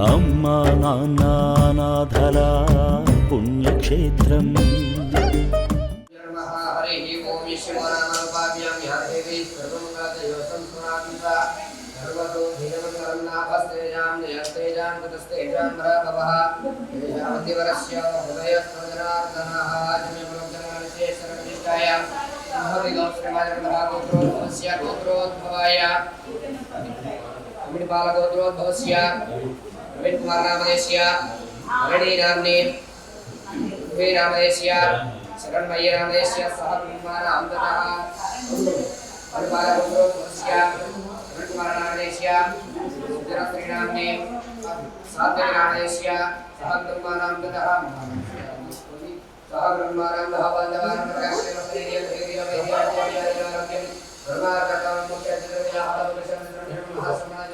అమ్మా నాన్న అనాథల పుణ్యక్షేత్రం. बालगोत्रोद्भवस्य नवीन कुमार नामदेस्य मरणी नामने वे नामदेस्य शरणमय्य नामदेस्य सह कुमार अमृतः बालगोत्रोद्भवस्य नवीन कुमार नामदेस्य सुधरश्री नामने सात्विक नामदेस्य सह कुमार अमृतः सह कुमार अमृतः बंधवान प्रकाशने मस्तेरिय धैर्य वेद्यार्य धर्मार्थ मुख्य चित्रया हालवशं महासमाज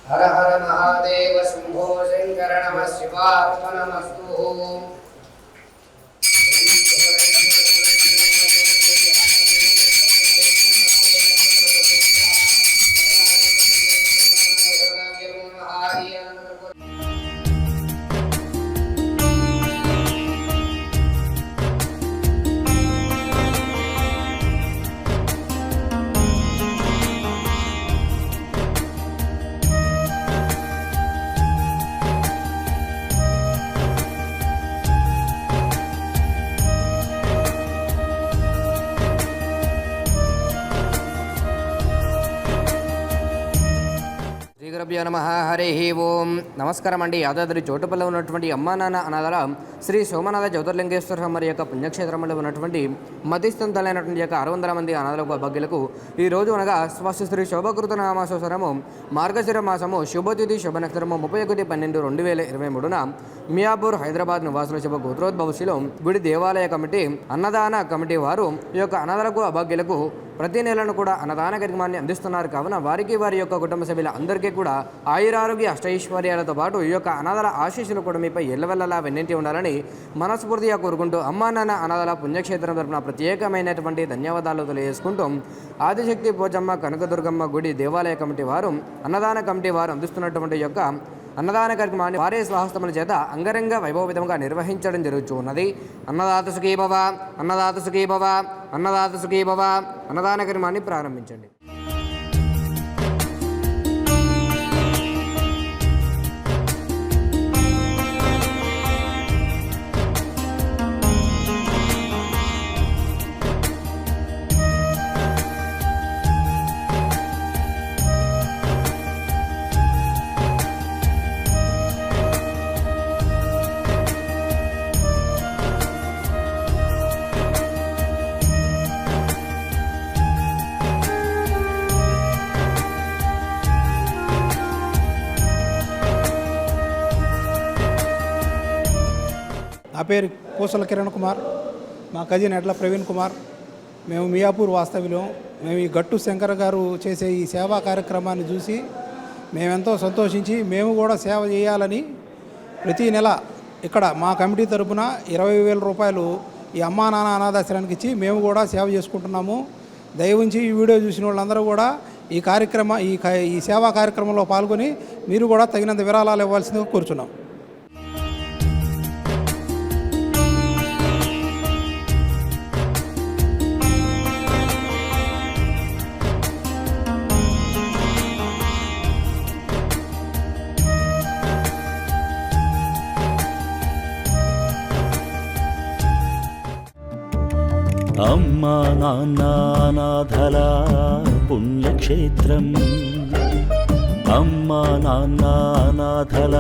हर हर महादेव शंभो शंकर नमः शिवार्पणमस्तु। నమః హరి ఓం. నమస్కారం అండి. యాదాద్రి చోటుపల్లిలో ఉన్నటువంటి అమ్మా నాన్న అనాథల శ్రీ సోమనాథ జ్యోతిర్లింగేశ్వర స్వామి యొక్క పుణ్యక్షేత్రంలో ఉన్నటువంటి మధ్యస్థంతులైనటువంటి యొక్క 600 మంది అనాథలకు భాగ్యులకు ఈ రోజు అనగా స్వస్తి శ్రీ శోభకృత నామ సంవత్సరము మార్గశిర మాసము శుభతిథి శుభ నక్షత్రము 31/12/2023న మియాపూర్ హైదరాబాద్ నివాసుల శుభ గోత్రోద్భవశిలో గుడి దేవాలయ కమిటీ అన్నదాన కమిటీ వారు ఈ యొక్క అనాథలకు అభాగ్యులకు ప్రతి నెలను కూడా అన్నదాన కార్యక్రమాన్ని అందిస్తున్నారు. కావున వారికి వారి యొక్క కుటుంబ సభ్యుల అందరికీ కూడా ఆయురారోగ్య అష్టైశ్వర్యాలతో పాటు ఈ యొక్క అనాథల ఆశీస్సులు కూడా మీపై ఎల్లవెల్లలా వెన్నింటి ఉండాలని మనస్ఫూర్తిగా కోరుకుంటూ అమ్మా నాన్న అనాథల పుణ్యక్షేత్రం తరపున ప్రత్యేకమైనటువంటి ధన్యవాదాలు తెలియజేసుకుంటూ ఆదిశక్తి పోచమ్మ కనకదుర్గమ్మ గుడి దేవాలయ కమిటీ వారు అన్నదాన కమిటీ వారు అందిస్తున్నటువంటి యొక్క అన్నదాన కార్యక్రమాన్ని వారే స్వహస్తముల చేత అంగరంగ వైభవవిధంగా నిర్వహించడం జరుగుతున్నది. అన్నదాత సుఖీ భవ, అన్నదాత సుఖీ భవ, అన్నదాత సుఖీ భవ. అన్నదాన కార్యక్రమాన్ని ప్రారంభించండి. నా పేరు పూసల కిరణ్ కుమార్, మా కజిన్ ఎడ్ల ప్రవీణ్ కుమార్. మేము మియాపూర్ వాస్తవ్యులం. మేము ఈ గట్టు శంకర్ గారు చేసే ఈ సేవా కార్యక్రమాన్ని చూసి మేమెంతో సంతోషించి మేము కూడా సేవ చేయాలని ప్రతీ నెల ఇక్కడ మా కమిటీ తరపున 20,000 రూపాయలు ఈ అమ్మా నాన్న అనాథాశ్రయానికి ఇచ్చి మేము కూడా సేవ చేసుకుంటున్నాము. దయవుంచి ఈ వీడియో చూసిన వాళ్ళందరూ కూడా ఈ సేవా కార్యక్రమంలో పాల్గొని మీరు కూడా తగినంత విరాళాలు ఇవ్వాల్సిందిగా కోరుచున్నాం. అమ్మా నాన్న అనాథల పుణ్యక్షేత్రం, అమ్మా నాన్న అనాథల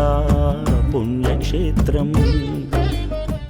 పుణ్యక్షేత్రం.